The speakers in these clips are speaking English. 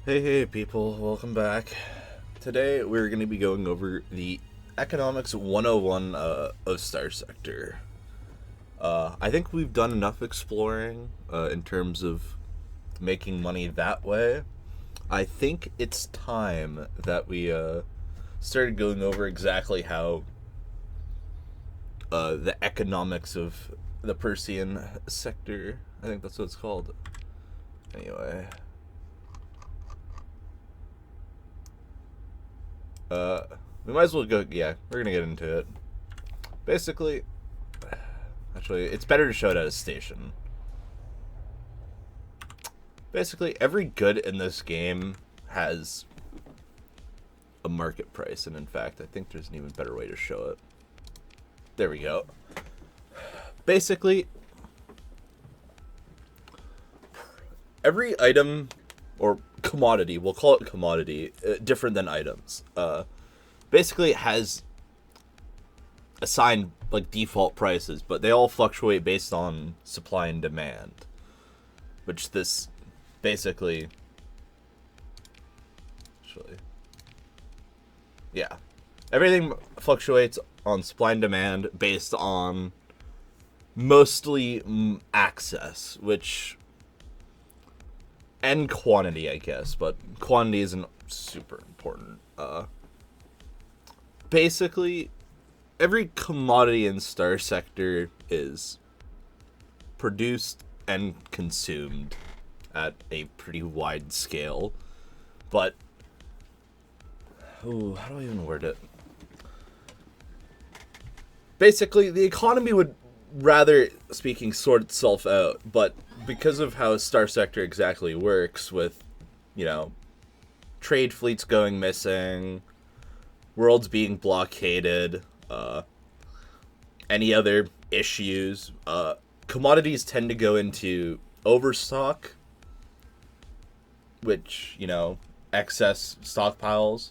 Hey people, welcome back. Today we're going to be going over the Economics 101 of Starsector. I think we've done enough exploring in terms of making money that way. I think it's time that we started going over exactly how the economics of the Persian sector, I think that's what it's called. Anyway. We might as well go, yeah, we're gonna get into it. Basically, actually, it's better to show it at a station. Basically, every good in this game has a market price, and in fact, I think there's an even better way to show it. There we go. Basically, every item, or commodity, we'll call it commodity, different than items, basically it has assigned like default prices, but they all fluctuate based on supply and demand, which this basically actually, yeah, everything fluctuates on supply and demand based on mostly access, which and quantity, I guess, but quantity isn't super important. Basically, every commodity in Starsector is produced and consumed at a pretty wide scale, but how do I even word it? Basically, the economy would, rather speaking, sort itself out, but because of how Starsector exactly works with, trade fleets going missing, worlds being blockaded, any other issues, commodities tend to go into overstock, which, excess stockpiles,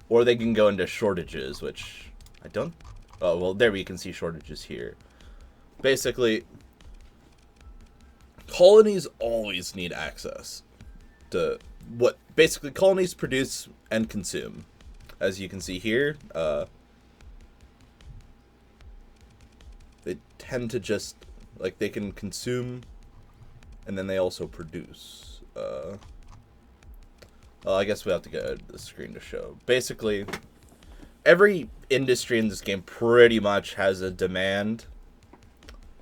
or they can go into shortages, which I don't... Oh, well, there we can see shortages here. Basically, colonies always need access to what basically colonies produce and consume. As you can see here, they tend to just, like, they can consume and then they also produce. Well, I guess we have to get the screen to show. Basically, every industry in this game pretty much has a demand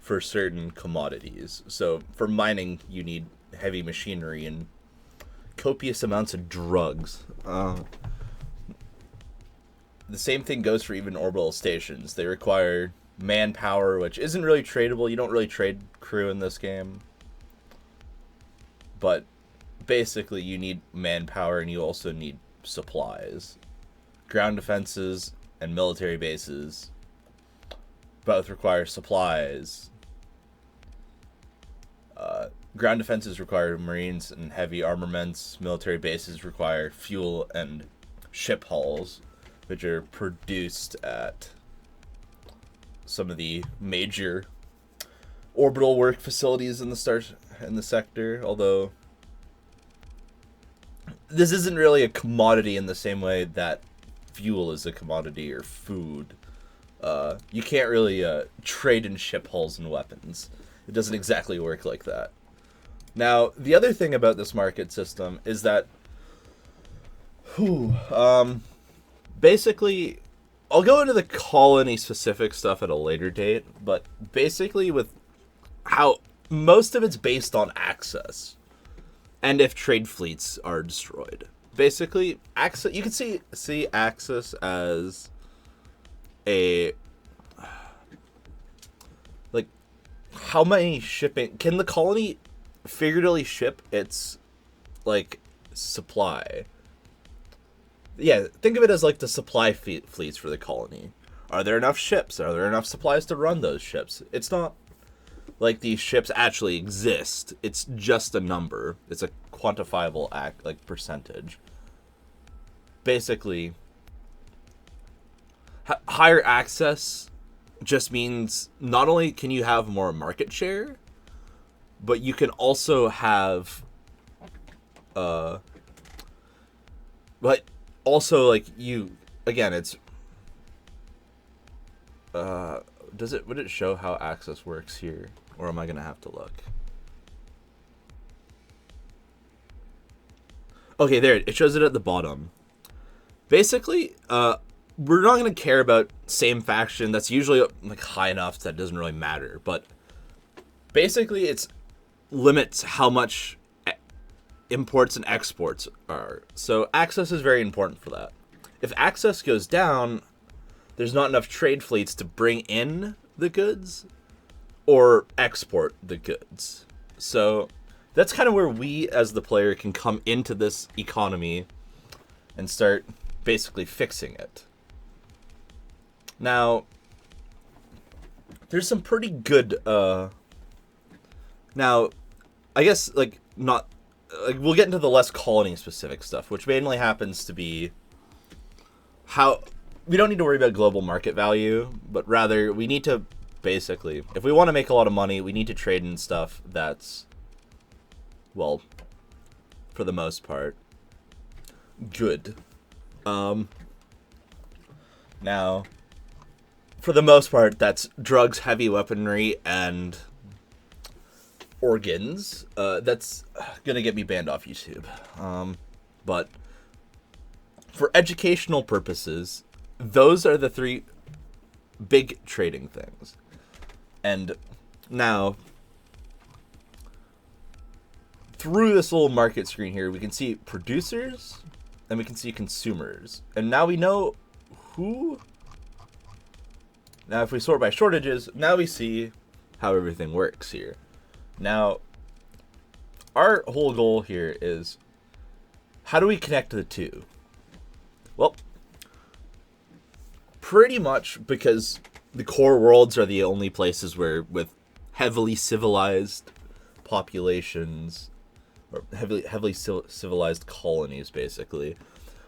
for certain commodities. So for mining, you need heavy machinery and copious amounts of drugs. The same thing goes for even orbital stations. They require manpower, which isn't really tradable. You don't really trade crew in this game. But basically, you need manpower and you also need supplies. Ground defenses and military bases both require supplies. Ground defenses require marines and heavy armaments. Military bases require fuel and ship hulls, which are produced at some of the major orbital work facilities in the sector. Although this isn't really a commodity in the same way that fuel is a commodity or food. You can't really trade in ship hulls and weapons. It doesn't exactly work like that. Now, the other thing about this market system is that, basically, I'll go into the colony-specific stuff at a later date, but basically with how most of it's based on access, and if trade fleets are destroyed. Basically, access, you can see access as a, like, how many shipping, can the colony figuratively ship its, like, supply? Yeah, think of it as like the supply fleets for the colony. Are there enough ships? Are there enough supplies to run those ships? It's not like these ships actually exist. It's just a number. It's a quantifiable percentage. Basically, higher access just means not only can you have more market share, but you can also have But also, like, again, it's, would it show how access works here? Or am I going to have to look? Okay, there, it shows it at the bottom. Basically, we're not going to care about same faction. That's usually, like, high enough that it doesn't really matter. But basically, it's limits how much imports and exports are. So access is very important for that. If access goes down, there's not enough trade fleets to bring in the goods or export the goods. So that's kind of where we as the player can come into this economy and start basically fixing it. Now, there's some pretty good, now, I guess, like, not, like, we'll get into the less colony specific stuff, which mainly happens to be how, we don't need to worry about global market value, but rather we need to basically, if we want to make a lot of money, we need to trade in stuff that's, well, for the most part, good. Now, for the most part, that's drugs, heavy weaponry, and organs. That's gonna get me banned off YouTube. But for educational purposes, those are the three big trading things. And now, through this little market screen here, we can see producers and we can see consumers. And now we know who. Now, if we sort by shortages, now we see how everything works here. Now, our whole goal here is, how do we connect the two? Well, pretty much because the core worlds are the only places where, with heavily civilized populations, or heavily civilized colonies, basically,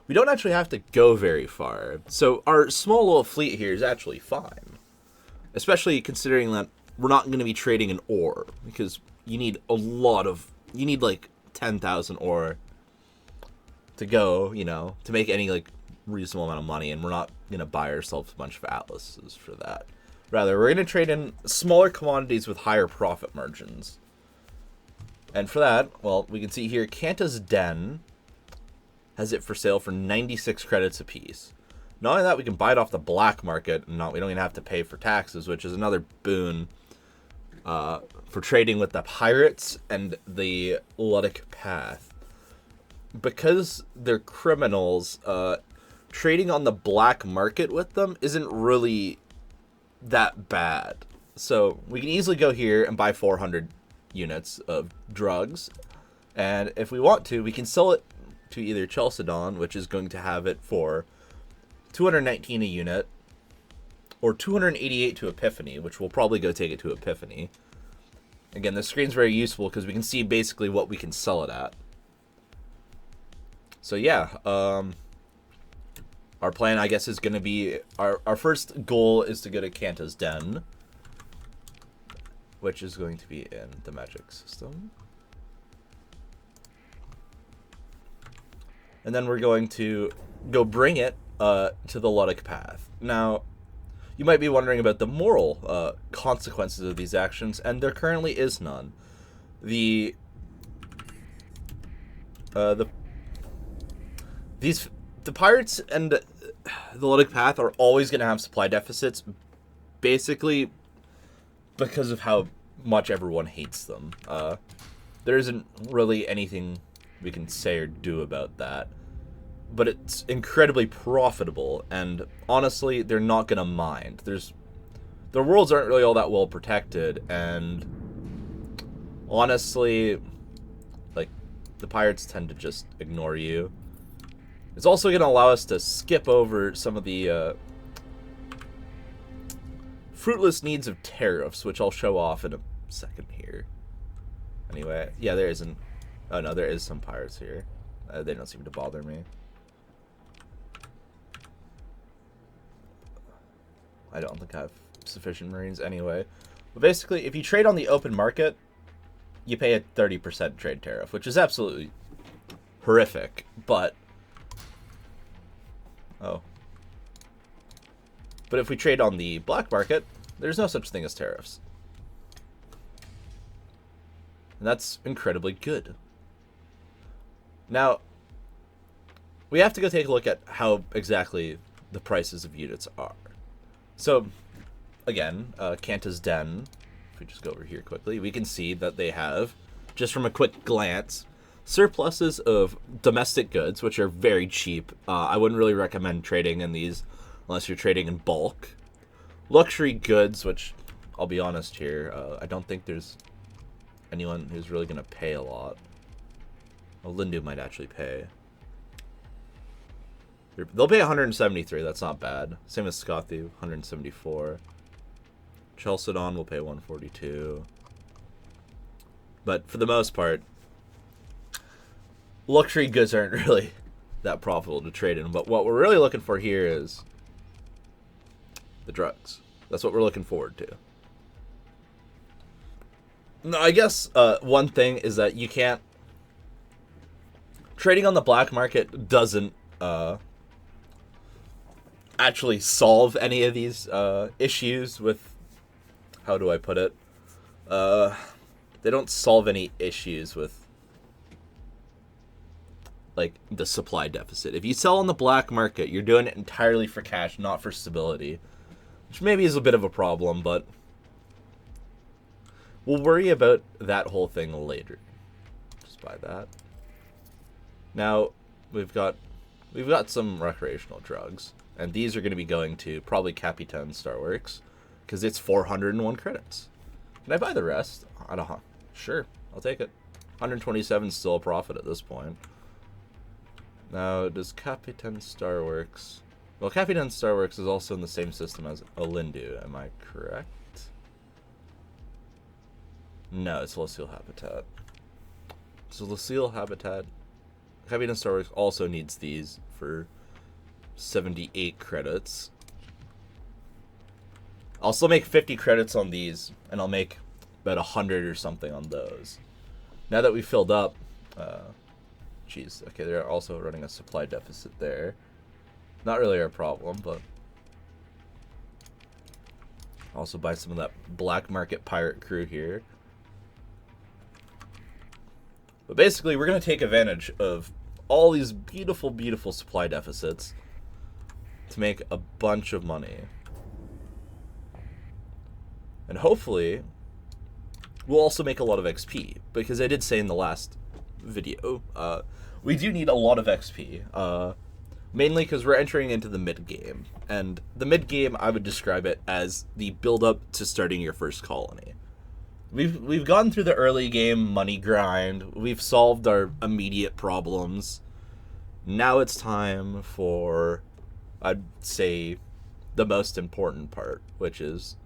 we don't actually have to go very far. So our small little fleet here is actually fine. Especially considering that we're not going to be trading an ore, because you need you need like 10,000 ore to go, to make any like reasonable amount of money, and we're not going to buy ourselves a bunch of atlases for that. Rather, we're going to trade in smaller commodities with higher profit margins. And for that, well, we can see here, Kanta's Den has it for sale for 96 credits apiece. Not only that, we can buy it off the black market, and we don't even have to pay for taxes, which is another boon for trading with the pirates and the Luddic Path. Because they're criminals, trading on the black market with them isn't really that bad. So we can easily go here and buy 400 units of drugs, and if we want to, we can sell it to either Chalcedon, which is going to have it for 219 a unit, or 288 to Epiphany, which we'll probably go take it to Epiphany. Again, this screen's very useful because we can see basically what we can sell it at. So yeah, our plan, I guess, is going to be, our first goal is to go to Kanta's Den, which is going to be in the magic system. And then we're going to go bring it to the Luddic Path. Now, you might be wondering about the moral consequences of these actions, and there currently is none. The pirates and the Luddic Path are always going to have supply deficits, basically because of how much everyone hates them. There isn't really anything we can say or do about that. But it's incredibly profitable, and honestly, they're not going to mind. Their worlds aren't really all that well protected, and honestly, like, the pirates tend to just ignore you. It's also going to allow us to skip over some of the fruitless needs of tariffs, which I'll show off in a second here. Anyway, yeah, there isn't. Oh no, there is some pirates here. They don't seem to bother me. I don't think I have sufficient Marines anyway. But basically, if you trade on the open market, you pay a 30% trade tariff, which is absolutely horrific. But Oh. But if we trade on the black market, there's no such thing as tariffs. And that's incredibly good. Now, we have to go take a look at how exactly the prices of units are. So, again, Kanta's Den, if we just go over here quickly, we can see that they have, just from a quick glance, surpluses of domestic goods, which are very cheap. I wouldn't really recommend trading in these unless you're trading in bulk. Luxury goods, which, I'll be honest here, I don't think there's anyone who's really going to pay a lot. Well, Lindu might actually pay. They'll pay 173, that's not bad. Same as Scothy, 174. Chalcedon will pay 142. But for the most part, luxury goods aren't really that profitable to trade in. But what we're really looking for here is the drugs. That's what we're looking forward to. No, I guess one thing is that you can't... Trading on the black market doesn't actually solve any of these issues with... How do I put it? They don't solve any issues with, like, the supply deficit. If you sell on the black market, you're doing it entirely for cash, not for stability. Which maybe is a bit of a problem, but we'll worry about that whole thing later. Just buy that. Now, we've got some recreational drugs. And these are going to be going to probably Capitan Starworks, because it's 401 credits. Can I buy the rest? I don't know. Sure, I'll take it. 127 is still a profit at this point. Now, does Capitan Starworks... Well, Capitan Starworks is also in the same system as Olindu, am I correct? No, it's Celestial Habitat. Celestial Habitat... Capitan Starworks also needs these for 78 credits. I'll still make 50 credits on these, and I'll make about 100 or something on those. Now that we've filled up... Geez, okay, they're also running a supply deficit there. Not really our problem, but... Also buy some of that black market pirate crew here. But basically, we're going to take advantage of all these beautiful, beautiful supply deficits to make a bunch of money. And hopefully, we'll also make a lot of XP. Because I did say in the last video, we do need a lot of XP. Mainly because we're entering into the mid-game. And the mid-game, I would describe it as the build-up to starting your first colony. We've gone through the early game money grind. We've solved our immediate problems. Now it's time for, I'd say, the most important part, which is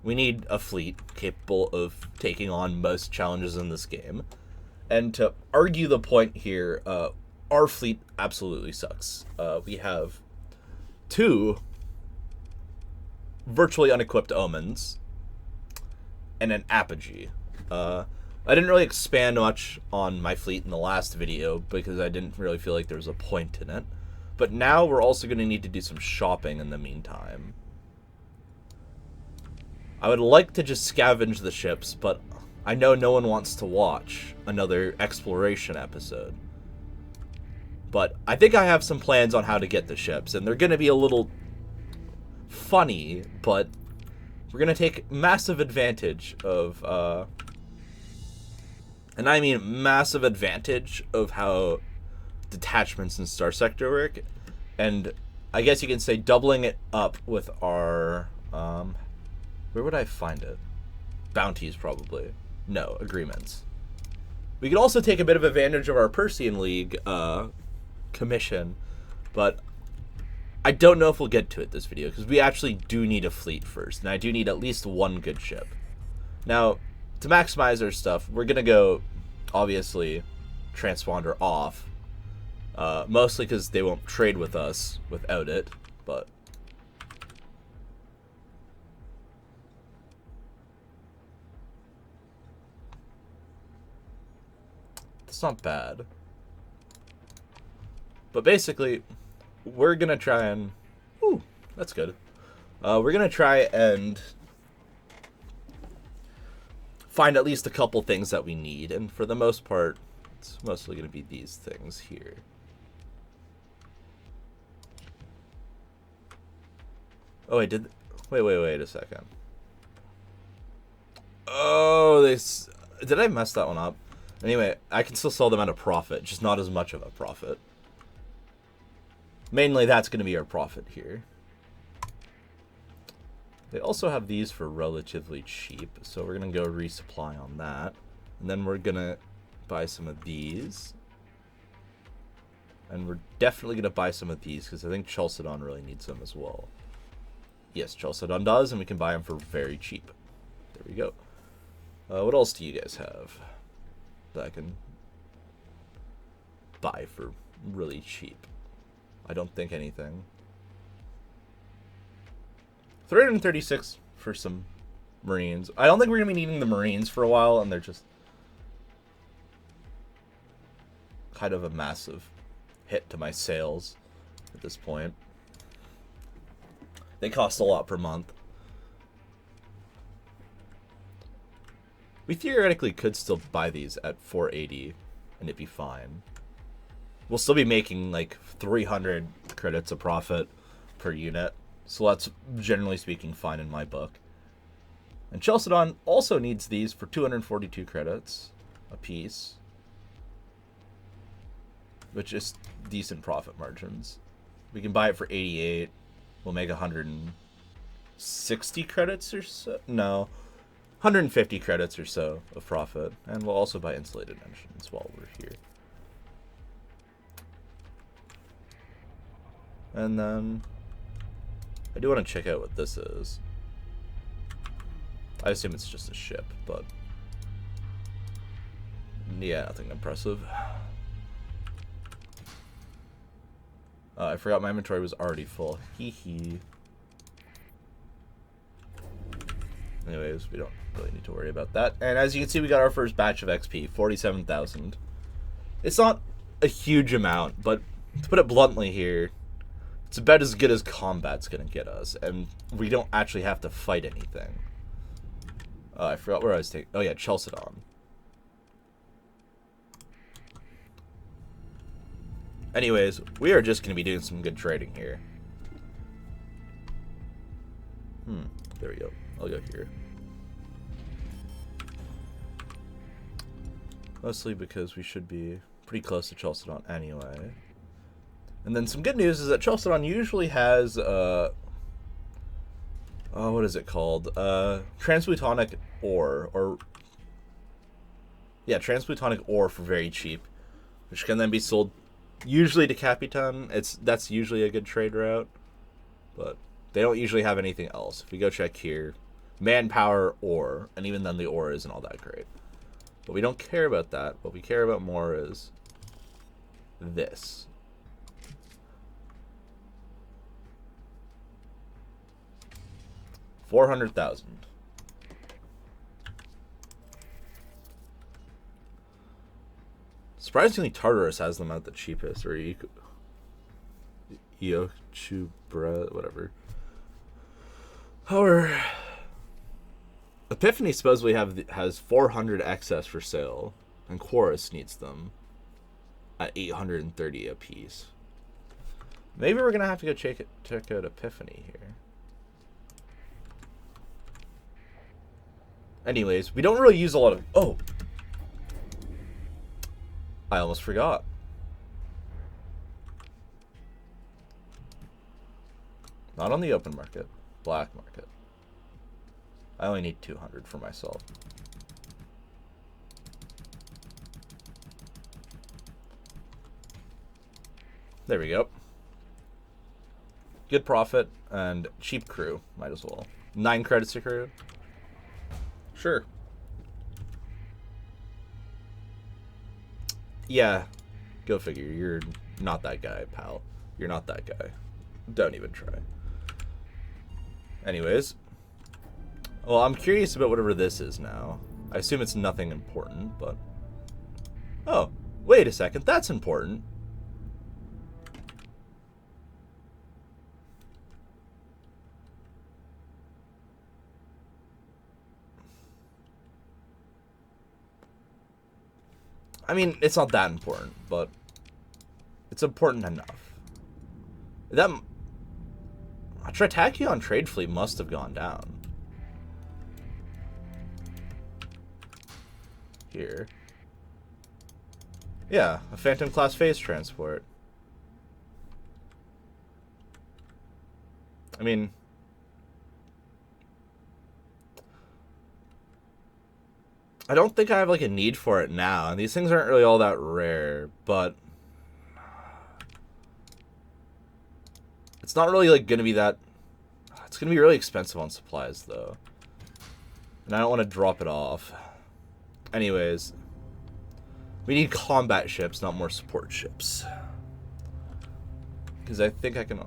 we need a fleet capable of taking on most challenges in this game. And to argue the point here, our fleet absolutely sucks. We have 2 virtually unequipped omens and an apogee. I didn't really expand much on my fleet in the last video because I didn't really feel like there was a point in it. But now we're also going to need to do some shopping in the meantime. I would like to just scavenge the ships, but I know no one wants to watch another exploration episode. But I think I have some plans on how to get the ships, and they're going to be a little funny, but we're going to take massive advantage of, and I mean massive advantage of how detachments in Starsector work, and I guess you can say doubling it up with our, where would I find it? Bounties, probably. No, agreements. We could also take a bit of advantage of our Persean League, commission, but I don't know if we'll get to it this video, because we actually do need a fleet first, and I do need at least 1 good ship. Now, to maximize our stuff, we're going to go, obviously, transponder off, mostly because they won't trade with us without it, but... It's not bad. But basically, we're gonna try and... Ooh, that's good. We're gonna try and find at least a couple things that we need, and for the most part, it's mostly gonna be these things here. Oh, I did... Wait a second. Oh, did I mess that one up? Anyway, I can still sell them at a profit, just not as much of a profit. Mainly, that's going to be our profit here. They also have these for relatively cheap, so we're going to go resupply on that. And then we're going to buy some of these. And we're definitely going to buy some of these, because I think Chalcedon really needs them as well. Yes, Chalcedon does, and we can buy them for very cheap. There we go. What else do you guys have that I can buy for really cheap? I don't think anything. 336 for some Marines. I don't think we're going to be needing the Marines for a while, and they're just kind of a massive hit to my sales at this point. They cost a lot per month. We theoretically could still buy these at 480 and it'd be fine. We'll still be making like 300 credits of profit per unit. So that's, generally speaking, fine in my book. And Chalcedon also needs these for 242 credits a piece, which is decent profit margins. We can buy it for 88. We'll make 160 credits or so. No. 150 credits or so of profit, and we'll also buy insulated engines while we're here. And then I do want to check out what this is. I assume it's just a ship, but yeah, nothing impressive. I forgot my inventory was already full. Hee hee. Anyways, we don't really need to worry about that. And as you can see, we got our first batch of XP, 47,000. It's not a huge amount, but to put it bluntly here, it's about as good as combat's going to get us. And we don't actually have to fight anything. I forgot where I was taking... Oh yeah, Chalcedon. Anyways, we are just going to be doing some good trading here. There we go. I'll go here. Mostly because we should be pretty close to Chalcedon anyway. And then some good news is that Chalcedon usually has, what is it called? Transplutonic ore, transplutonic ore for very cheap, which can then be sold usually to Capitan. That's usually a good trade route, but they don't usually have anything else. If we go check here, manpower, ore, and even then the ore isn't all that great. But we don't care about that. What we care about more is this. $400,000. Surprisingly, Tartarus has them at the cheapest, or Eochubra, whatever. However, Epiphany supposedly has 400 excess for sale, and Chorus needs them at 830 a piece. Maybe we're gonna have to go check out Epiphany here. Anyways, we don't really use a lot of... Oh! I almost forgot. Not on the open market. Black market. I only need 200 for myself. There we go. Good profit and cheap crew. Might as well. 9 credits to crew. Sure. Yeah. Go figure. You're not that guy, pal. You're not that guy. Don't even try. Anyways. Well, I'm curious about whatever this is now. I assume it's nothing important, but... Oh, wait a second. That's important. I mean, it's not that important, but it's important enough. That Tritachion trade fleet must have gone down. Here. Yeah, a Phantom class phase transport. I mean, I don't think I have like a need for it now, and these things aren't really all that rare, but it's not really like gonna be that. It's gonna be really expensive on supplies though, and I don't want to drop it off. Anyways, we need combat ships, not more support ships, because I think I can.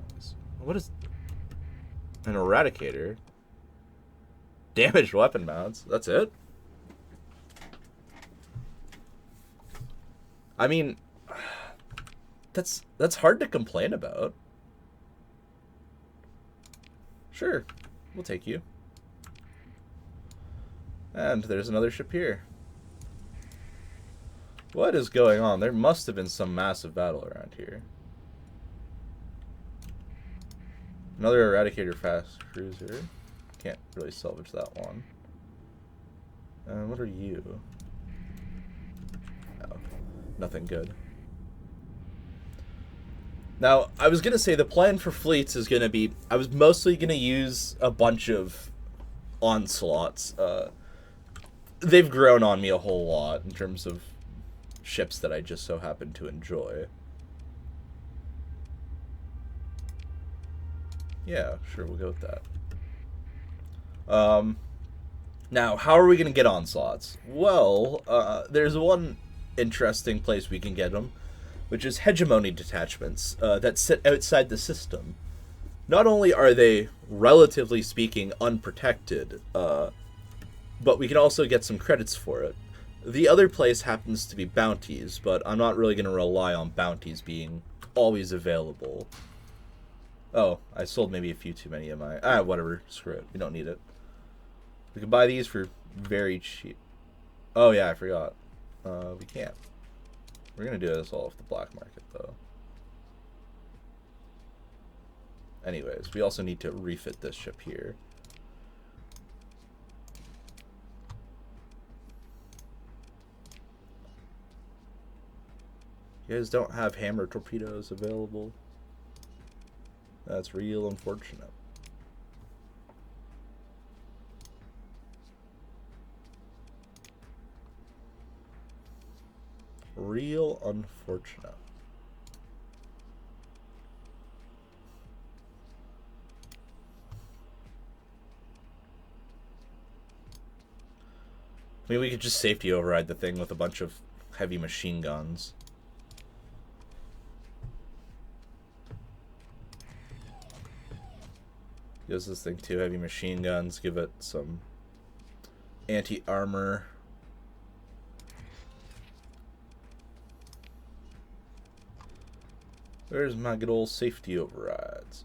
What is an Eradicator? Damaged weapon mounts. That's it. I mean, that's hard to complain about. Sure, we'll take you. And there's another ship here. What is going on? There must have been some massive battle around here. Another Eradicator fast cruiser. Can't really salvage that one. What are you? Oh, nothing good. Now, I was going to say the plan for fleets is going to be... I was mostly going to use a bunch of onslaughts. They've grown on me a whole lot in terms of ships that I just so happen to enjoy. Yeah, sure, we'll go with that. Now, how are we going to get onslaughts? Well, there's one interesting place we can get them, which is hegemony detachments that sit outside the system. Not only are they, relatively speaking, unprotected, but we can also get some credits for it. The other place happens to be bounties, but I'm not really going to rely on bounties being always available. Oh, I sold maybe a few too many of my... whatever. Screw it. We don't need it. We can buy these for very cheap. Oh, yeah, I forgot. We can't. We're going to do this all off the black market, though. Anyways, we also need to refit this ship here. You guys don't have hammer torpedoes available. That's real unfortunate. Real unfortunate. I mean, we could just safety override the thing with a bunch of heavy machine guns. Gives this thing 2 heavy machine guns, give it some anti-armor. Where's my good old safety overrides?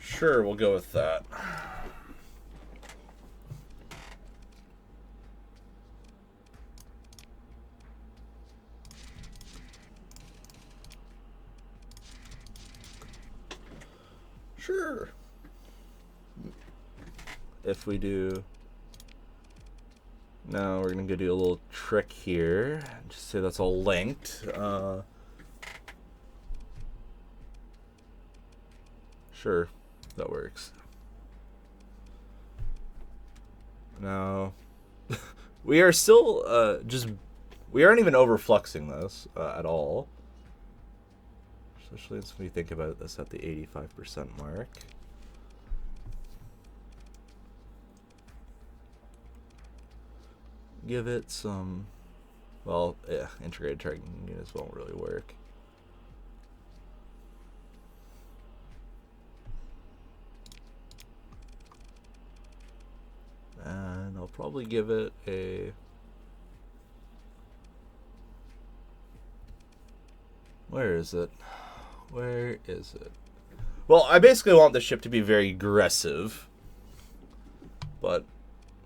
Sure, we'll go with that. Sure. If we do... Now we're going to go do a little trick here. Just say that's all linked. Sure. That works. Now, we are still we aren't even overfluxing this at all. Especially as we think about this at the 85% mark. give it some... Well, yeah, integrated targeting units won't really work. And I'll probably give it a... Where is it? Where is it? Well, I basically want the ship to be very aggressive. But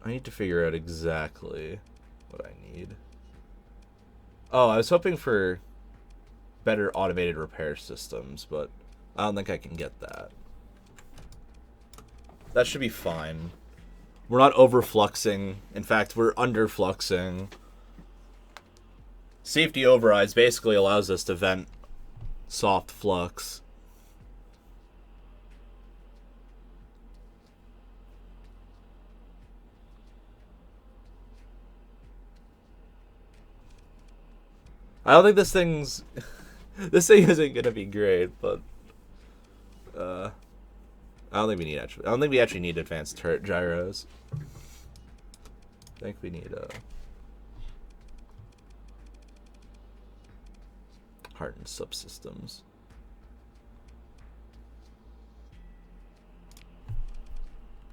I need to figure out exactly what I need. Oh, I was hoping for better automated repair systems, but I don't think I can get that. That should be fine. We're not overfluxing. In fact, we're underfluxing. Safety overrides basically allows us to vent soft flux. I don't think this thing's... this thing isn't gonna be great, but... I don't think we actually need advanced turret gyros. I think we need, hardened subsystems.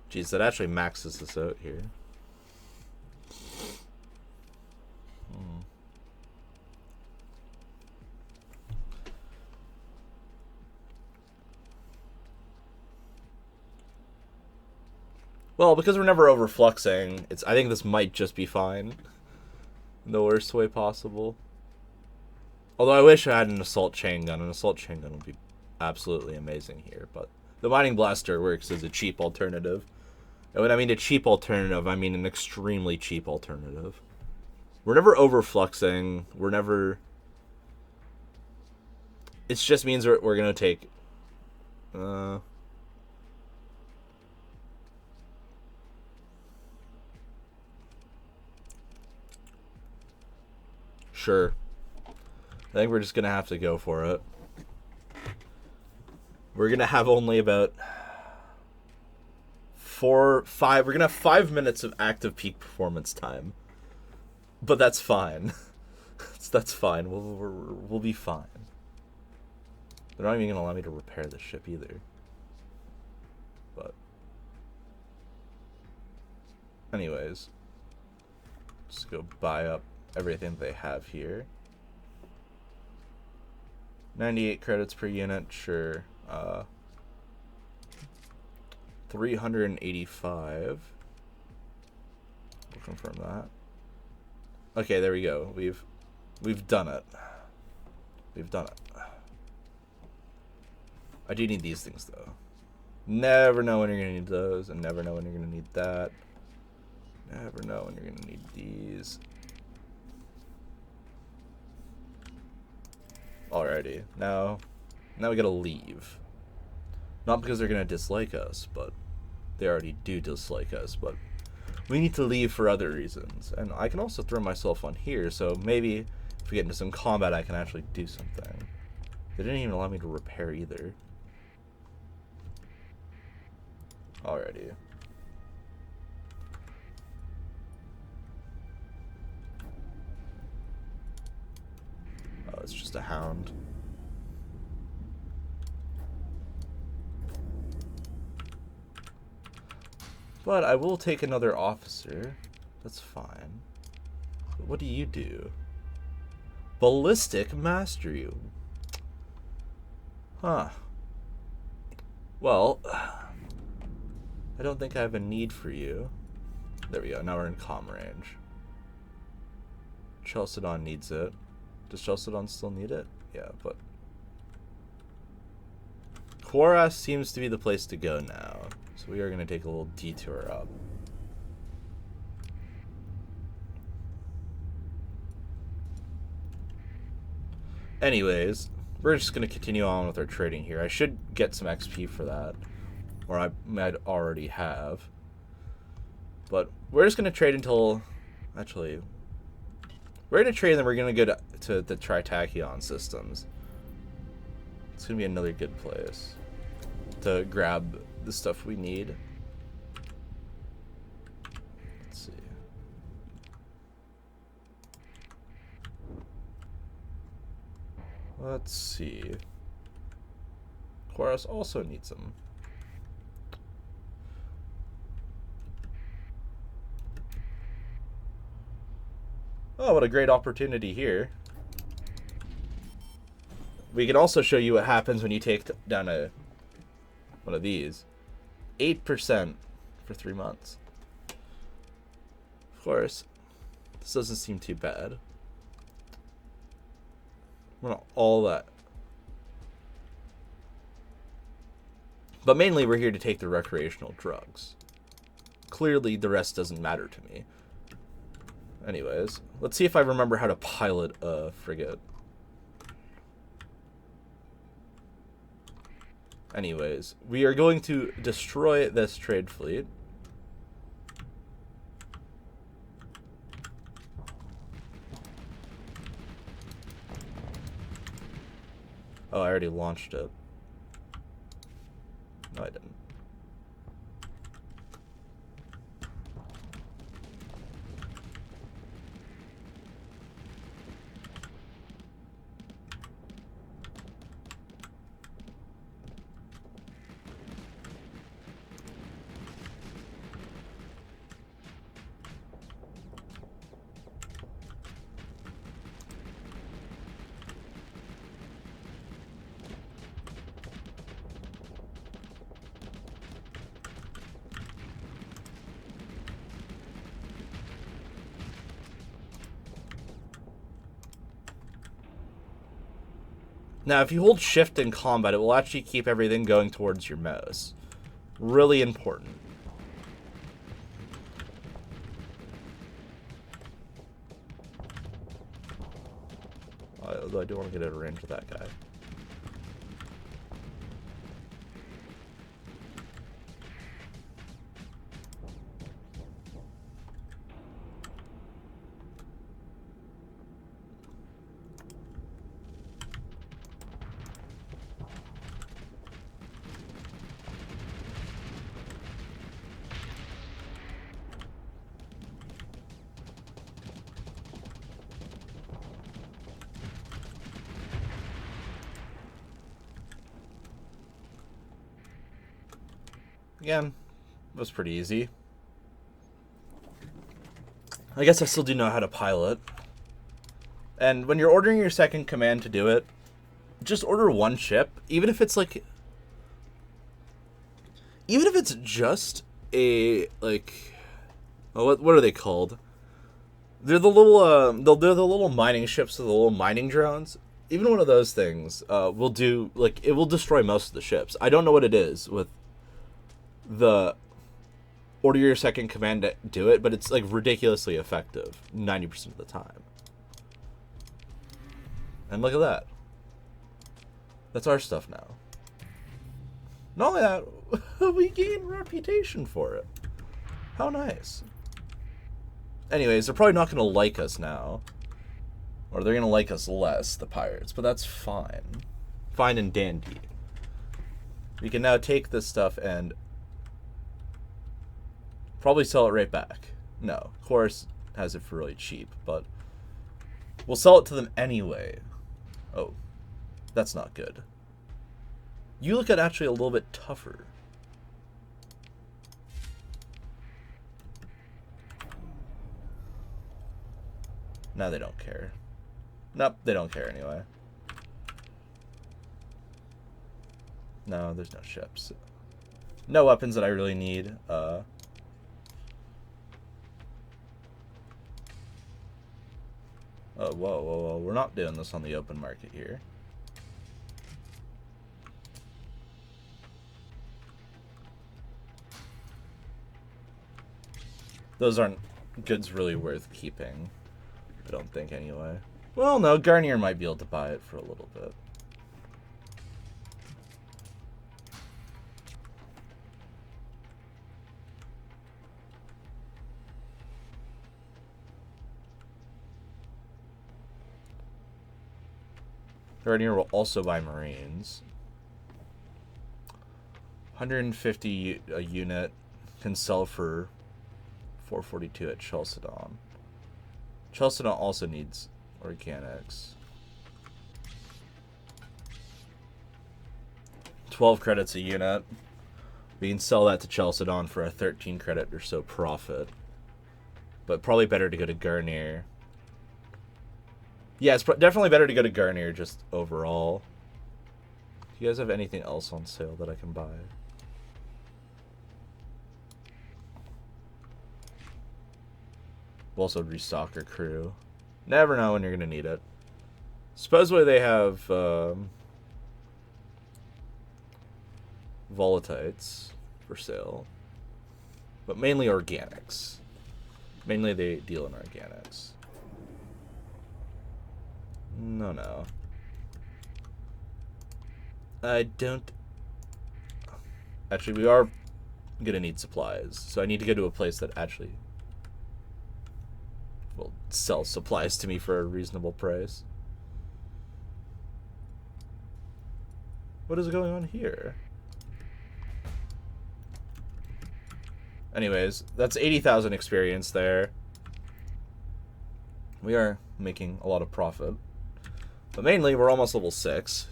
Geez, that actually maxes this out here. Well, because we're never overfluxing, I think this might just be fine. In the worst way possible. Although I wish I had an assault chain gun. An assault chain gun would be absolutely amazing here, but the mining blaster works as a cheap alternative. And when I mean a cheap alternative, I mean an extremely cheap alternative. We're never overfluxing. We're never... It just means we're gonna take... Sure. I think we're just gonna have to go for it. We're gonna have only about 4, 5... We're gonna have 5 minutes of active peak performance time. But that's fine. That's fine. We'll be fine. They're not even gonna allow me to repair the ship either. But... anyways. Just go buy up everything they have here. 98 credits per unit, sure. 385. We'll confirm that. Okay, there we go. We've done it. We've done it. I do need these things though. Never know when you're gonna need those, and never know when you're gonna need that. Never know when you're gonna need these. Alrighty, now we gotta leave. Not because they're gonna dislike us, but they already do dislike us, but we need to leave for other reasons. And I can also throw myself on here, so maybe if we get into some combat I can actually do something. They didn't even allow me to repair either. Alrighty. Oh, it's just a hound. But I will take another officer. That's fine. But what do you do? Ballistic mastery. Huh. Well, I don't think I have a need for you. There we go. Now we're in comm range. Chalcedon needs it. Does Chalcedon still need it? Yeah, but... Quaras seems to be the place to go now. So we are going to take a little detour up. Anyways, we're just going to continue on with our trading here. I should get some XP for that. Or I might already have. But we're just going to trade until... Actually... We're going to trade and then we're going to go to the Tritachyon systems. It's going to be another good place to grab the stuff we need. Let's see. Let's see. Chorus also needs them. Oh, what a great opportunity here. We can also show you what happens when you take down one of these. 8% for 3 months. Of course, this doesn't seem too bad. Well, all that. But mainly we're here to take the recreational drugs. Clearly the rest doesn't matter to me. Anyways, let's see if I remember how to pilot a frigate. Anyways, we are going to destroy this trade fleet. Oh, I already launched it. No, I didn't. Now, if you hold shift in combat, it will actually keep everything going towards your mouse. Really important. Although I do want to get out of range of that guy. Again, it was pretty easy. I guess I still do know how to pilot. And when you're ordering your second command to do it, just order one ship, even if it's like... Even if it's just a, like... What are they called? They're the little, they're the little mining ships, the little mining drones. Even one of those things will do, like, it will destroy most of the ships. I don't know what it is with the order your second command to do it, but it's like ridiculously effective 90% of the time. And look at that. That's our stuff now. Not only that, we gain reputation for it. How nice. Anyways, they're probably not going to like us now. Or they're going to like us less, the pirates. But that's fine. Fine and dandy. We can now take this stuff and probably sell it right back. No, of course, has it for really cheap, but we'll sell it to them anyway. Oh, that's not good. You look at actually a little bit tougher. Now they don't care. Nope, they don't care anyway. No, there's no ships. No weapons that I really need. Oh, whoa. We're not doing this on the open market here. Those aren't goods really worth keeping. I don't think, anyway. Well, no, Garnier might be able to buy it for a little bit. Garnier will also buy Marines. 150 a unit, can sell for 442 at Chalcedon. Chalcedon also needs organics. 12 credits a unit. We can sell that to Chalcedon for a 13 credit or so profit. But probably better to go to Garnier. Yeah, it's definitely better to go to Garnier just overall. Do you guys have anything else on sale that I can buy? We'll also restock our crew. Never know when you're going to need it. Supposedly they have volatites for sale. But mainly organics. Mainly they deal in organics. No. I don't... Actually, we are going to need supplies. So I need to go to a place that actually will sell supplies to me for a reasonable price. What is going on here? Anyways, that's 80,000 experience there. We are making a lot of profit. But mainly, we're almost level 6.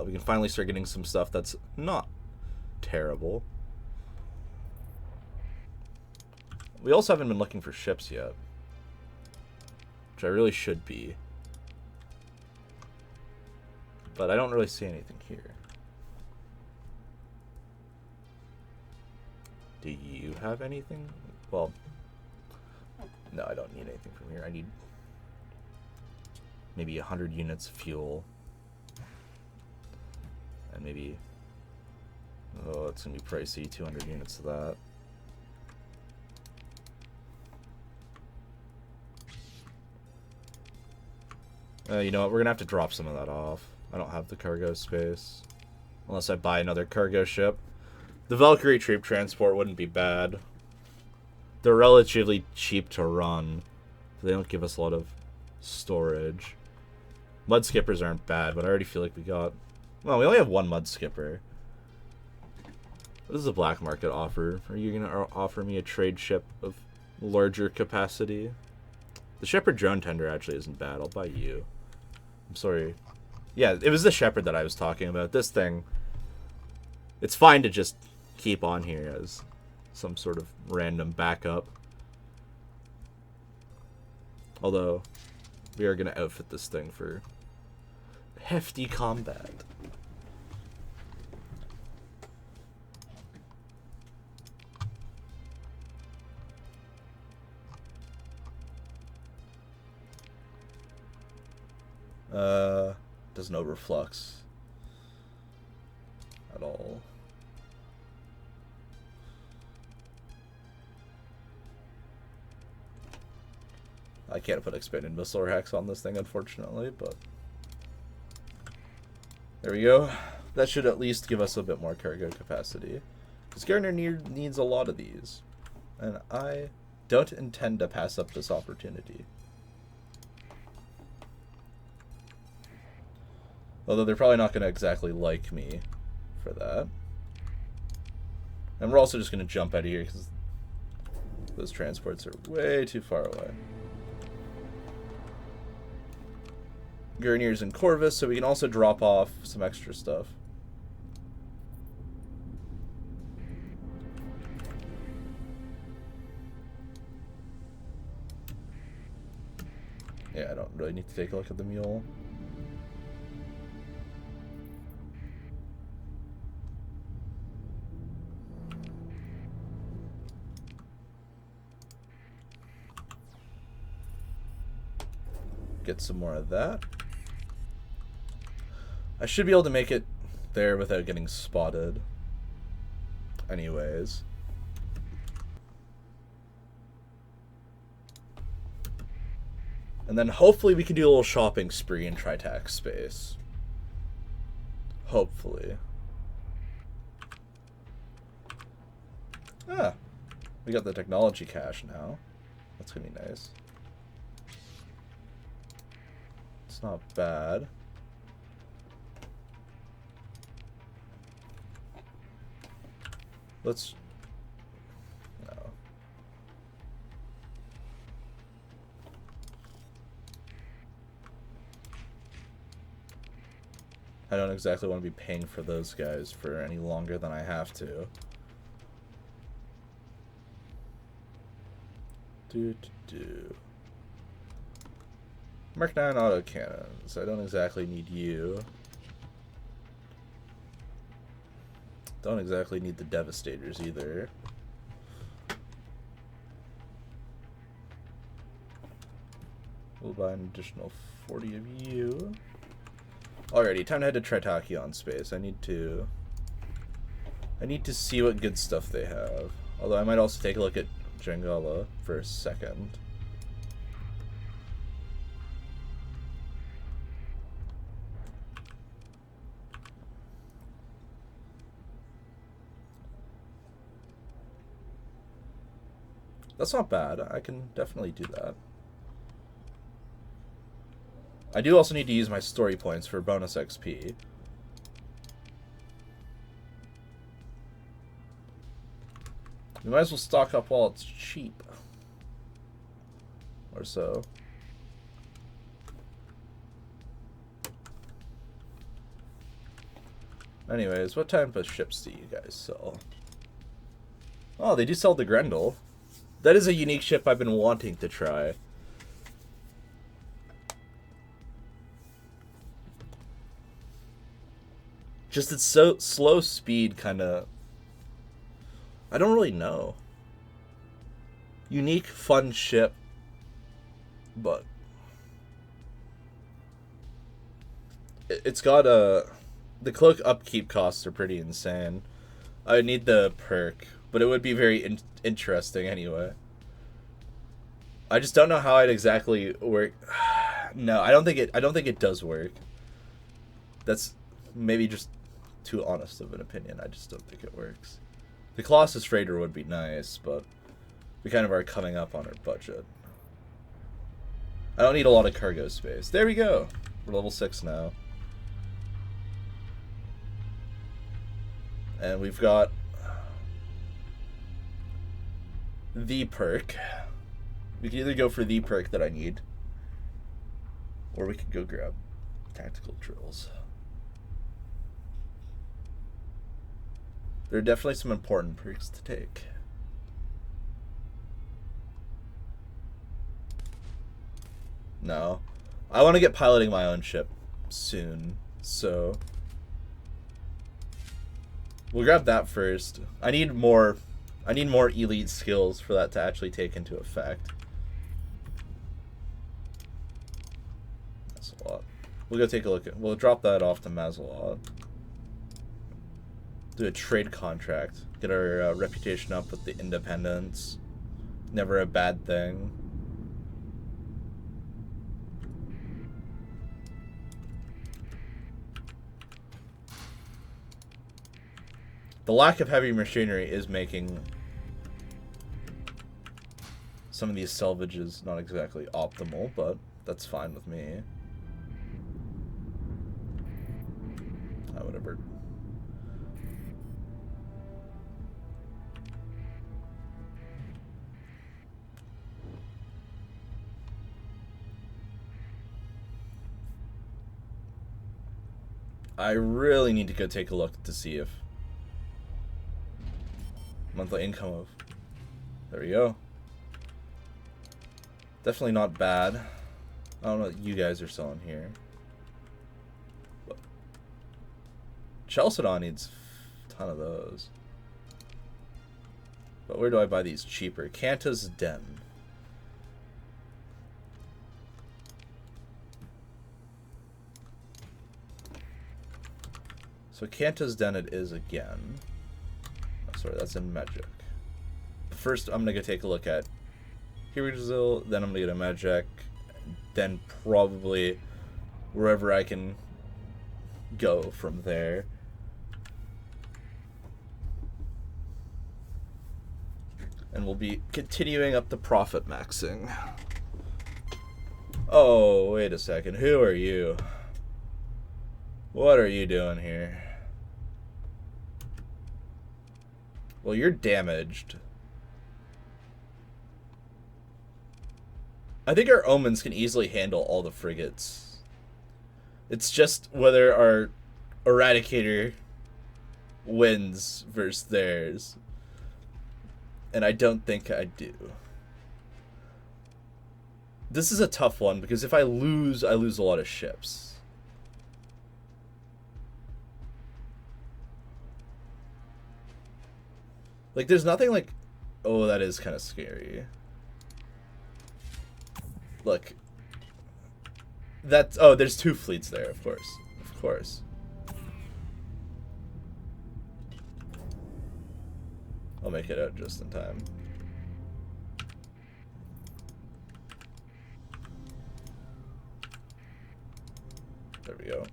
We can finally start getting some stuff that's not terrible. We also haven't been looking for ships yet. Which I really should be. But I don't really see anything here. Do you have anything? Well, no, I don't need anything from here. I need maybe 100 units of fuel. And maybe... Oh, it's going to be pricey, 200 units of that. You know what? We're going to have to drop some of that off. I don't have the cargo space. Unless I buy another cargo ship. The Valkyrie troop transport wouldn't be bad. They're relatively cheap to run. They don't give us a lot of storage. Mud skippers aren't bad, but I already feel like we got... Well, we only have one mud skipper. What does the black market offer? Are you going to offer me a trade ship of larger capacity? The Shepherd drone tender actually isn't bad. I'll buy you. I'm sorry. Yeah, it was the Shepherd that I was talking about. This thing... It's fine to just keep on here as some sort of random backup. Although, we are going to outfit this thing for hefty combat. Doesn't overflux at all. I can't put expanded missile racks on this thing, unfortunately, but there we go. That should at least give us a bit more cargo capacity. Because Garner needs a lot of these, and I don't intend to pass up this opportunity. Although they're probably not going to exactly like me for that. And we're also just going to jump out of here because those transports are way too far away. Gurnier's in Corvus, so we can also drop off some extra stuff. Yeah, I don't really need to take a look at the mule. Get some more of that. I should be able to make it there without getting spotted. Anyways. And then hopefully we can do a little shopping spree in Tritax space. Hopefully. Ah. We got the technology cache now. That's gonna be nice. It's not bad. Let's... No. How don't exactly want to be paying for those guys for any longer than I have to. Mark 9 autocannons. I don't exactly need you. Don't exactly need the Devastators either. We'll buy an additional 40 of you. Alrighty, time to head to Tritachion space. I need to see what good stuff they have. Although I might also take a look at Jangala for a second. That's not bad. I can definitely do that. I do also need to use my story points for bonus XP. We might as well stock up while it's cheap. Or so. Anyways, what type of ships do you guys sell? Oh, they do sell the Grendel. That is a unique ship I've been wanting to try. Just its so slow speed kind of... I don't really know. Unique, fun ship. But... it's got a... The cloak upkeep costs are pretty insane. I need the perk, but it would be very interesting anyway. I just don't know how it exactly work. No, I don't think it does work. That's maybe just too honest of an opinion. I just don't think it works. The Colossus Freighter would be nice, but we kind of are coming up on our budget. I don't need a lot of cargo space. There we go. We're level 6 now. And we've got the perk. We can either go for the perk that I need, or we could go grab tactical drills. There are definitely some important perks to take. No. I want to get piloting my own ship soon, so... we'll grab that first. I need more elite skills for that to actually take into effect. That's a lot. We'll go take a look at... we'll drop that off to Mazalot. Do a trade contract. Get our reputation up with the independents. Never a bad thing. The lack of heavy machinery is making some of these salvages not exactly optimal, but that's fine with me. Whatever. I really need to go take a look to see if monthly income of... there we go. Definitely not bad. I don't know what you guys are selling here. But Chalcedon needs a ton of those. But where do I buy these cheaper? Kanta's Den. So Kanta's Den it is again. Oh, sorry, that's in Magic. First, I'm going to go take a look at Brazil, then I'm going to go to Magic, then probably wherever I can go from there. And we'll be continuing up the profit maxing. Oh, wait a second. Who are you? What are you doing here? Well, you're damaged. I think our omens can easily handle all the frigates. It's just whether our Eradicator wins versus theirs. And I don't think I do. This is a tough one because if I lose a lot of ships. Like, there's nothing like... Oh, that is kind of scary. Look. That's... Oh, there's 2 fleets there, of course. Of course. I'll make it out just in time. There we go.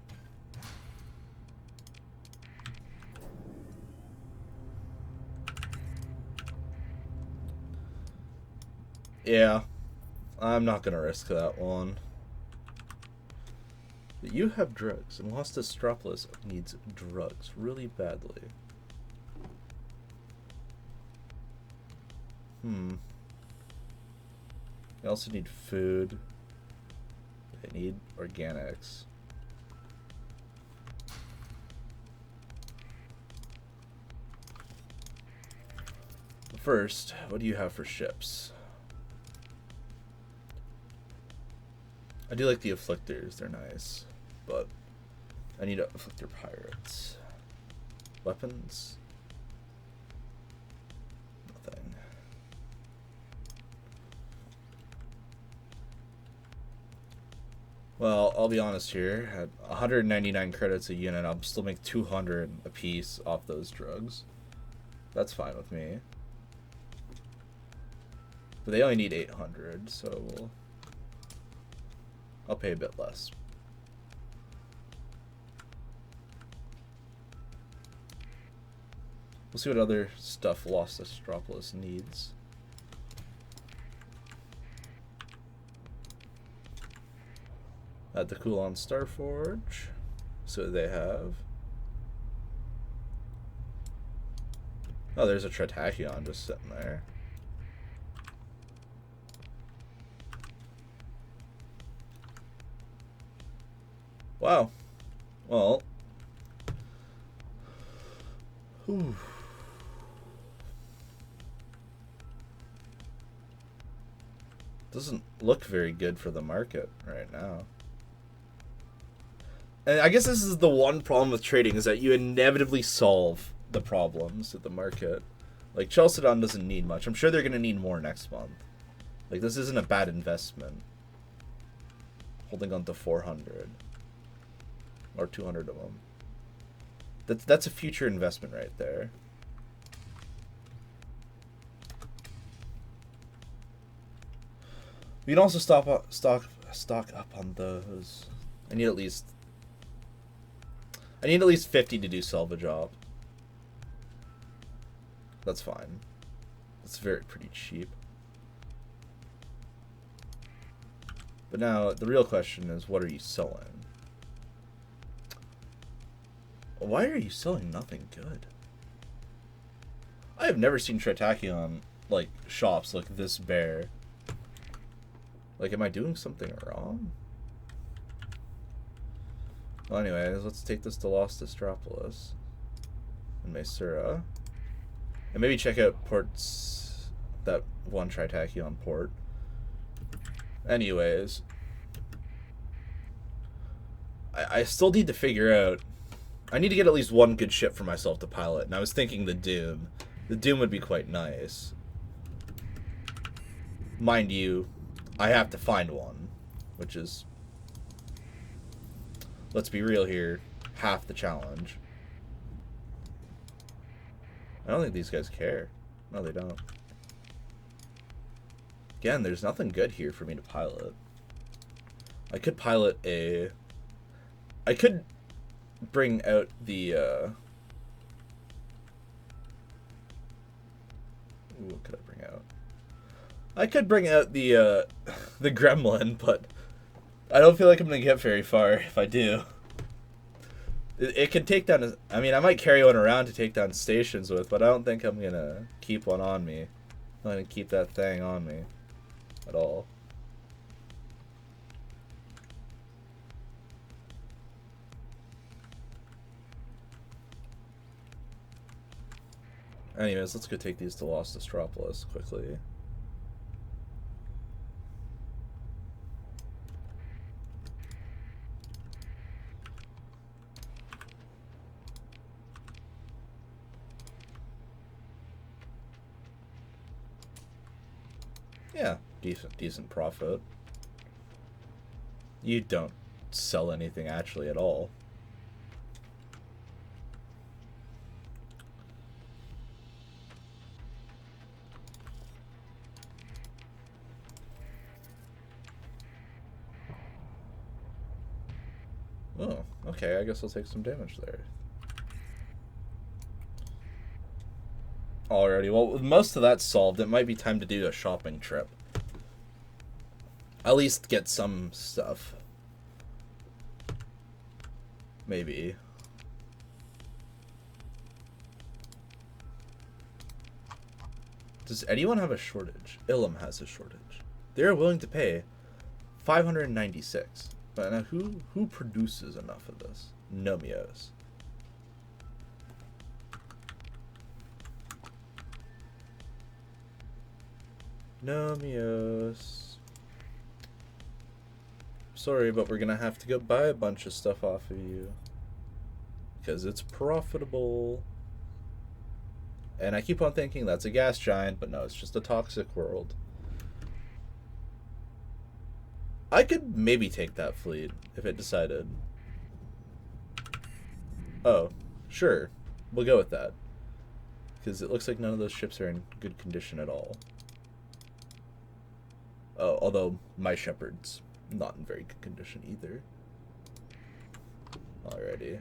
Yeah. I'm not gonna risk that one. You have drugs, and Lost Astropolis needs drugs really badly. I also need food. I need organics. First, what do you have for ships? I do like the Afflictors, they're nice. But I need Afflictor Pirates. Weapons? Nothing. Well, I'll be honest here. At 199 credits a unit, I'll still make 200 a piece off those drugs. That's fine with me. But they only need 800, so I'll pay a bit less. We'll see what other stuff Lost Astropolis needs. Add the Cool on Starforge. So they have. Oh, there's a Tritachyon just sitting there. Wow. Well. Whew. Doesn't look very good for the market right now. And I guess this is the one problem with trading, is that you inevitably solve the problems at the market. Like, Chalcedon doesn't need much. I'm sure they're going to need more next month. Like, this isn't a bad investment. Holding on to 400. Or 200 of them. That's a future investment right there. We can also stock up on those. I need at least 50 to do salvage op. That's fine. That's pretty cheap. But now the real question is, what are you selling? Why are you selling nothing good? I have never seen Tritachyon like shops look this bare. Like, am I doing something wrong? Well, anyways, let's take this to Lost Astropolis and Mesura, and maybe check out ports, that one Tritachyon port. Anyways, I still need to figure out. I need to get at least one good ship for myself to pilot, and I was thinking the Doom. The Doom would be quite nice. Mind you, I have to find one, which is, let's be real here, half the challenge. I don't think these guys care. No, they don't. Again, there's nothing good here for me to pilot. I could pilot a... I could bring out the... Ooh, what could I bring out? I could bring out the Gremlin, but I don't feel like I'm going to get very far if I do. It can take down... I mean, I might carry one around to take down stations with, but I don't think I'm going to keep one on me. I'm going to keep that thing on me at all. Anyways, let's go take these to Lost Astropolis quickly. Yeah, decent profit. You don't sell anything actually at all. Oh, okay, I guess I'll take some damage there. Alrighty, well, with most of that solved, it might be time to do a shopping trip. At least get some stuff. Maybe. Does anyone have a shortage? Ilum has a shortage. They're willing to pay 596. But now who produces enough of this? Nomios. Nomios. Sorry, but we're gonna have to go buy a bunch of stuff off of you. Because it's profitable. And I keep on thinking that's a gas giant, but no, it's just a toxic world. I could maybe take that fleet if it decided. Oh, sure. We'll go with that. Because it looks like none of those ships are in good condition at all. Oh, although my Shepherd's not in very good condition either. Alrighty.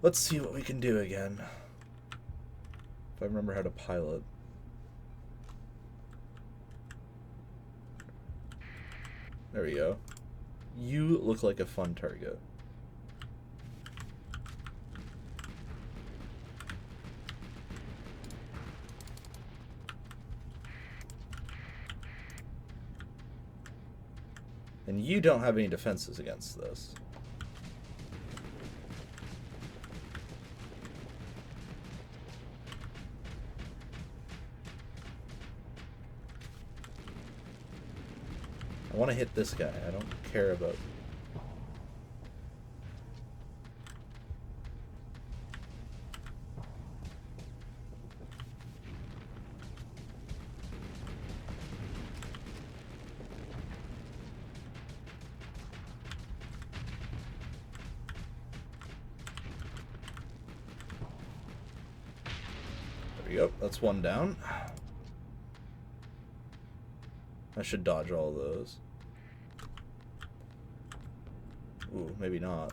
Let's see what we can do again. If I remember how to pilot. There we go. You look like a fun target. And you don't have any defenses against this. I want to hit this guy. I don't care about... There we go. That's one down. I should dodge all of those. Ooh, maybe not.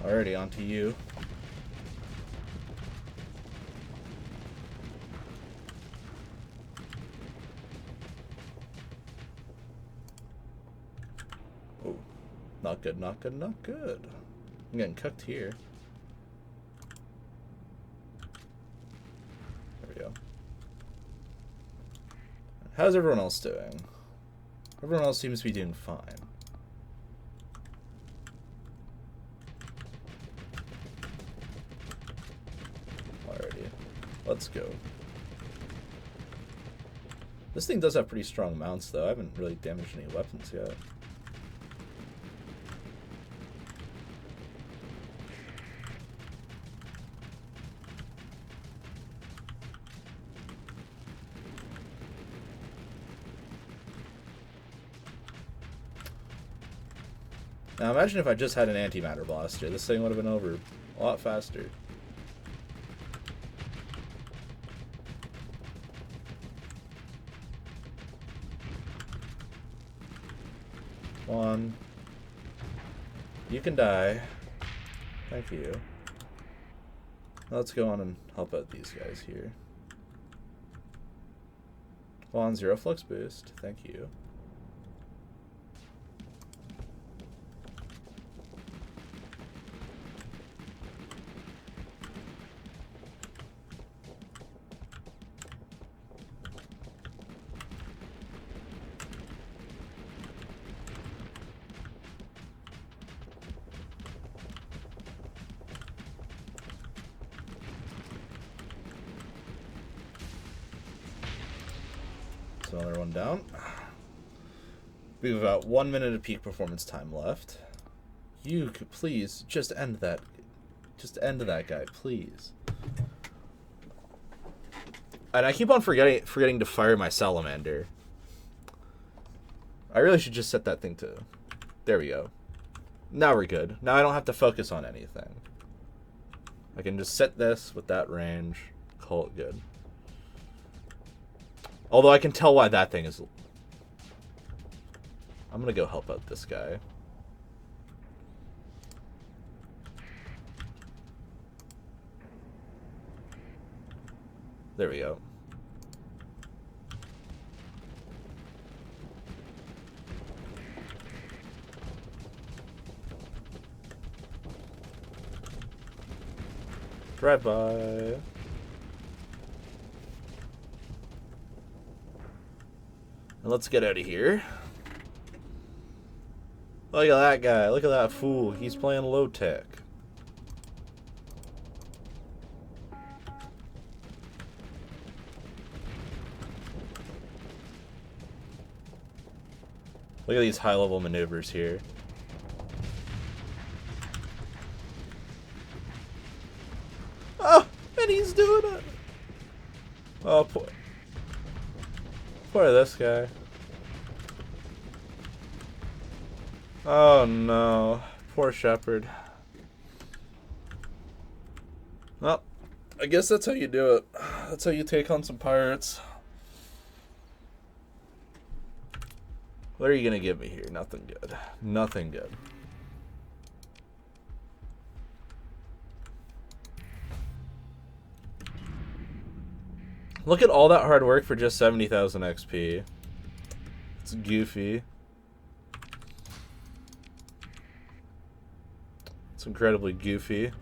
Alrighty, on to you. Oh, not good, not good, not good. I'm getting cooked here. There we go. How's everyone else doing? Everyone else seems to be doing fine. Let's go. This thing does have pretty strong mounts, though. I haven't really damaged any weapons yet. Now imagine if I just had an antimatter blaster. This thing would have been over a lot faster. One. You can die. Thank you. Let's go on and help out these guys here. On 0 flux boost. Thank you. Another one down. We've got 1 minute of peak performance time left. You could please just end that. Just end that guy, please. And I keep on forgetting to fire my salamander. I really should just set that thing to... There we go. Now we're good. Now I don't have to focus on anything. I can just set this with that range. Call it good. Although I can tell why that thing is... I'm going to go help out this guy. There we go. Drive by. And let's get out of here. Look at that guy. Look at that fool. He's playing low tech. Look at these high-level maneuvers here. Oh, and he's doing it. Oh, poor this guy. Oh no, poor Shepherd. Well, I guess that's how you do it. That's how you take on some pirates. What are you gonna give me here? Nothing good. Nothing good. Look at all that hard work for just 70,000 XP. It's goofy. It's incredibly goofy.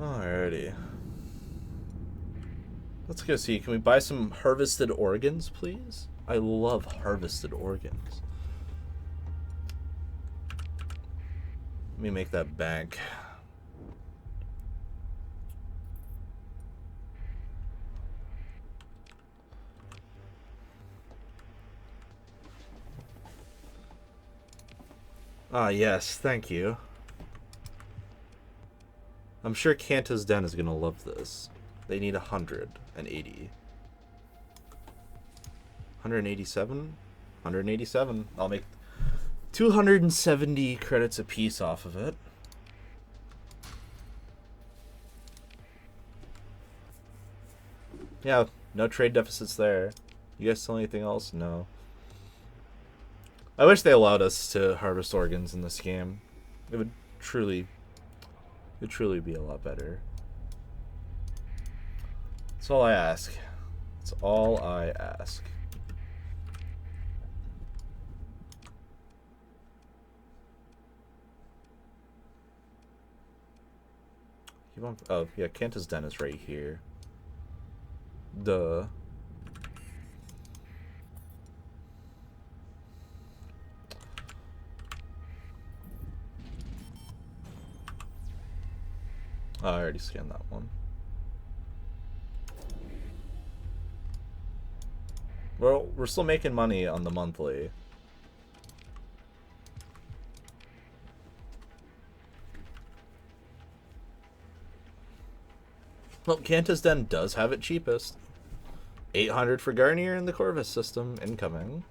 Alrighty. Let's go see. Can we buy some harvested organs, please? I love harvested organs. Let me make that bank. Ah, yes, thank you. I'm sure Kanta's Den is gonna love this. They need 180. 187? 187. I'll make 270 credits apiece off of it. Yeah, no trade deficits there. You guys sell anything else? No. I wish they allowed us to harvest organs in this game. It would truly be a lot better. That's all I ask. That's all I ask. Oh, yeah, Kanta's Den is right here. Duh. Oh, I already scanned that one. Well, we're still making money on the monthly. Well, Kanta's Den does have it cheapest. 800 for Garnier in the Corvus system incoming.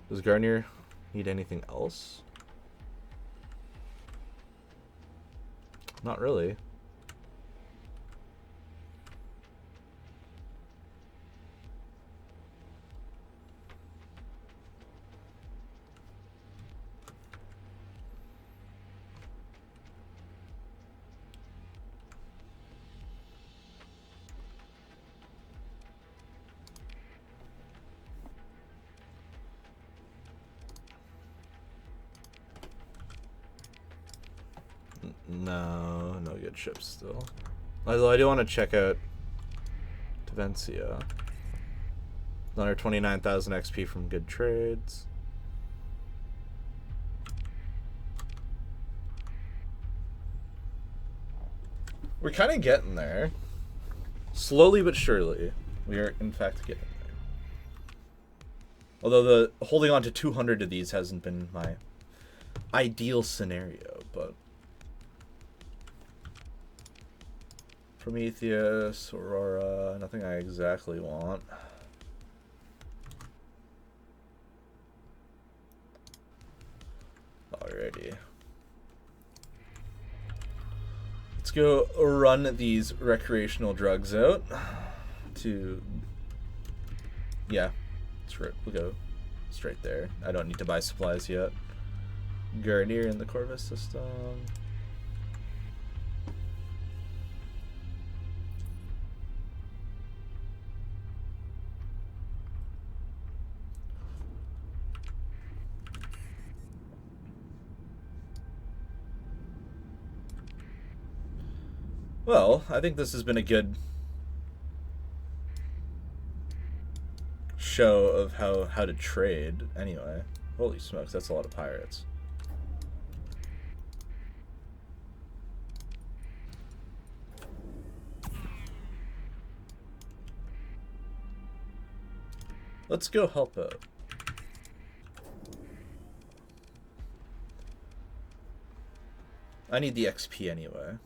Does Garnier need anything else? Not really. No, no good ships still. Although I do want to check out Tevencia. Another 29,000 XP from good trades. We're kind of getting there. Slowly but surely, we are in fact getting there. Although the holding on to 200 of these hasn't been my ideal scenario, but Prometheus, Aurora, nothing I exactly want. Alrighty. Let's go run these recreational drugs out to... Yeah, we'll go straight there. I don't need to buy supplies yet. Garnier in the Corvus system. Well, I think this has been a good show of how to trade anyway. Holy smokes, that's a lot of pirates. Let's go help out. I need the XP anyway.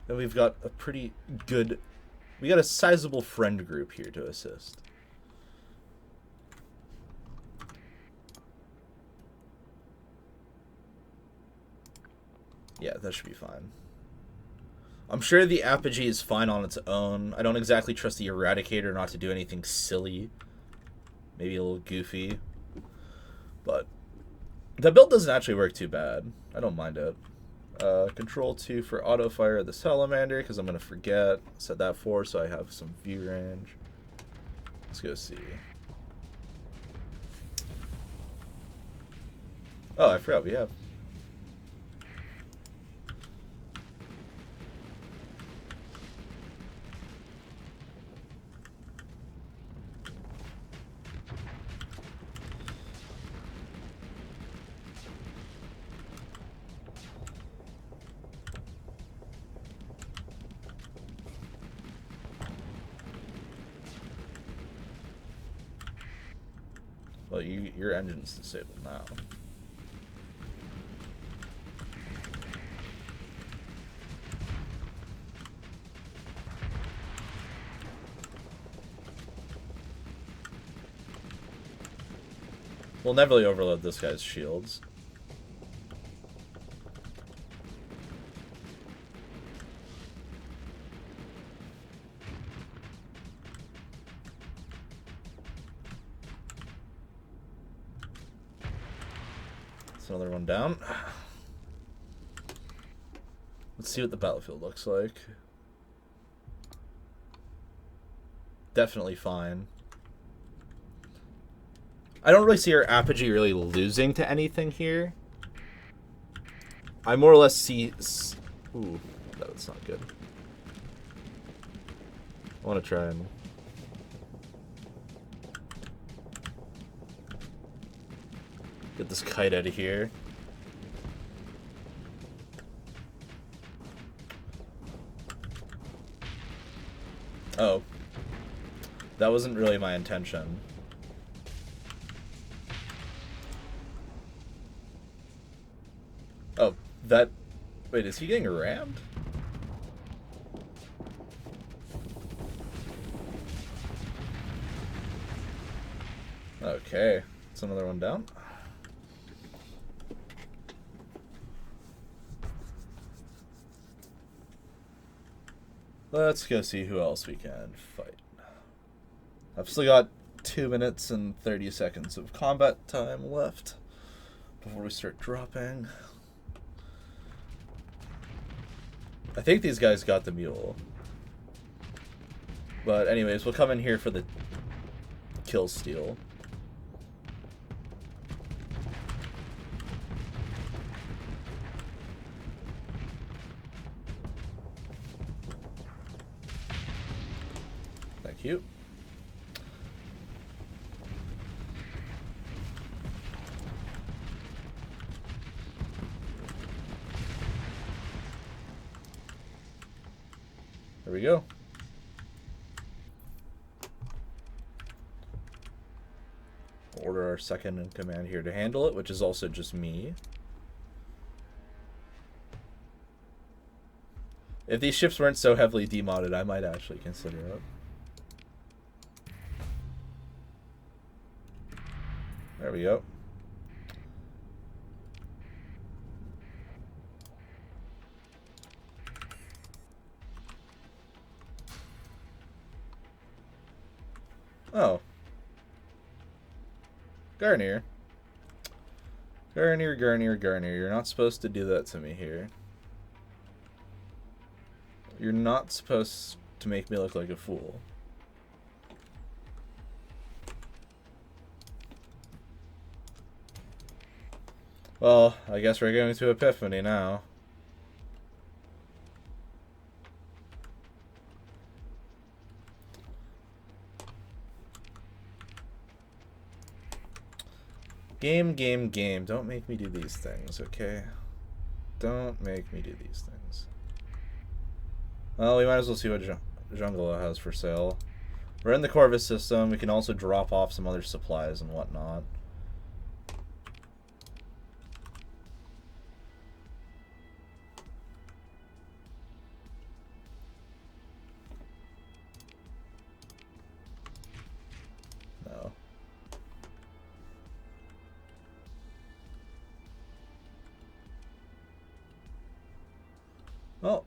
And we've got a pretty good... We got a sizable friend group here to assist. Yeah, that should be fine. I'm sure the Apogee is fine on its own. I don't exactly trust the Eradicator not to do anything silly. Maybe a little goofy. But the build doesn't actually work too bad. I don't mind it. Control 2 for auto fire the Salamander, because I'm going to forget. Set that 4 so I have some view range. Let's go see. Oh, I forgot we have. Well, your engine's disabled now. We'll never really overload this guy's shields. Another one down. Let's see what the battlefield looks like. Definitely fine. I don't really see our Apogee really losing to anything here. I more or less see... Ooh, that's not good. I want to try and... get this kite out of here. Oh. That wasn't really my intention. Oh, that... Wait, is he getting rammed? Okay. That's another one down. Let's go see who else we can fight. I've still got 2 minutes and 30 seconds of combat time left before we start dropping. I think these guys got the mule. But anyways, we'll come in here for the kill steal. Thank you. There we go. Order our second in command here to handle it, which is also just me. If these ships weren't so heavily demodded, I might actually consider it. There we go. Oh. Garnier. Garnier, Garnier, Garnier. You're not supposed to do that to me here. You're not supposed to make me look like a fool. Well, I guess we're going to Epiphany now. Game, game, game. Don't make me do these things, okay? Don't make me do these things. Well, we might as well see what Jungle has for sale. We're in the Corvus system. We can also drop off some other supplies and whatnot. No. Well.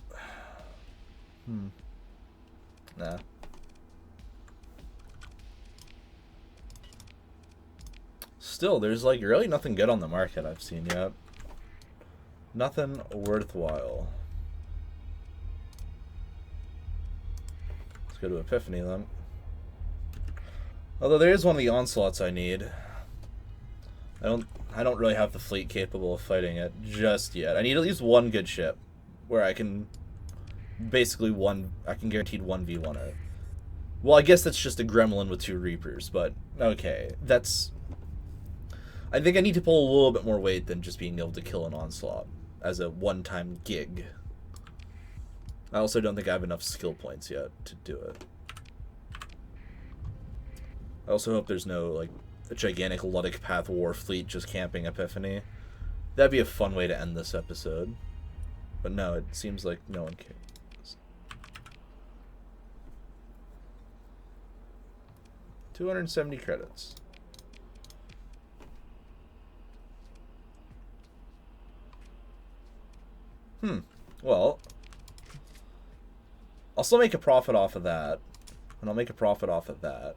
Nah. Still, there's like really nothing good on the market I've seen yet. Nothing worthwhile. Let's go to Epiphany then. Although there is one of the onslaughts I need. I don't really have the fleet capable of fighting it just yet. I need at least one good ship where I can basically I can guaranteed 1v1 it. Well, I guess that's just a gremlin with 2 Reapers, but okay. I think I need to pull a little bit more weight than just being able to kill an onslaught as a one-time gig. I also don't think I have enough skill points yet to do it. I also hope there's no, like, a gigantic Ludic Path War fleet just camping Epiphany. That'd be a fun way to end this episode. But no, it seems like no one cares. 270 credits. Well, I'll still make a profit off of that. And I'll make a profit off of that.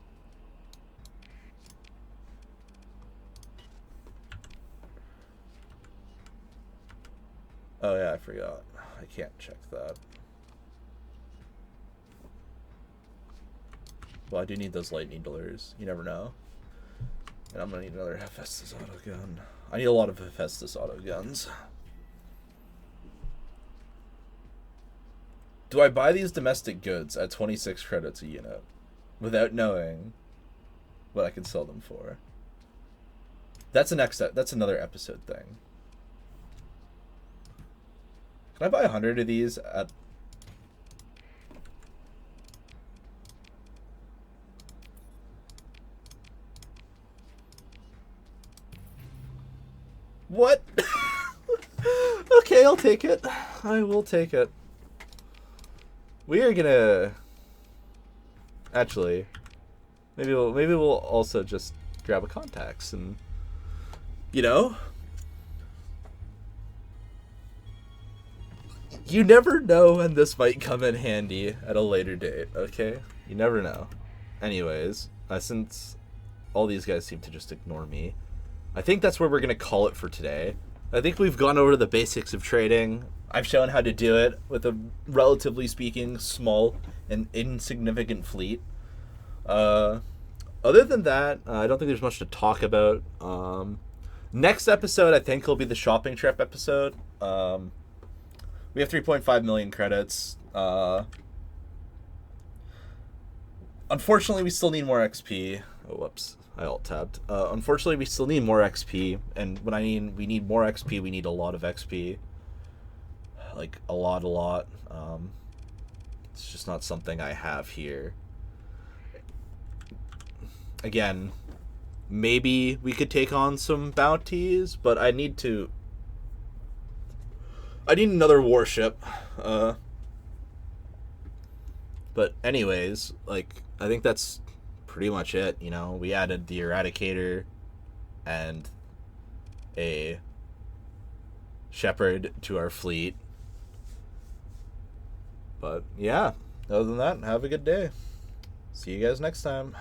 Oh yeah, I forgot. I can't check that. Well, I do need those light needlers. You never know. And I'm gonna need another Hephaestus auto gun. I need a lot of Hephaestus auto guns. Do I buy these domestic goods at 26 credits a unit without knowing what I can sell them for? That's another episode thing. Can I buy 100 of these at... What? Okay, I'll take it. I will take it. We are gonna... Actually, maybe we'll also just grab a contacts and, you know, you never know when this might come in handy at a later date, okay? You never know. Anyways, since all these guys seem to just ignore me, I think that's where we're going to call it for today. I think we've gone over the basics of trading. I've shown how to do it with a, relatively speaking, small and insignificant fleet. Other than that, I don't think there's much to talk about. Next episode, I think, will be the shopping trip episode. We have 3.5 million credits. Unfortunately, we still need more XP. Oh, whoops. I alt-tabbed. Unfortunately, we still need more XP. And when I mean we need more XP, we need a lot of XP. Like, a lot. It's just not something I have here. Again, maybe we could take on some bounties, but I need another warship. But anyways, like, I think that's pretty much it. You know, we added the Eradicator and a Shepherd to our fleet. But yeah, other than that, have a good day. See you guys next time.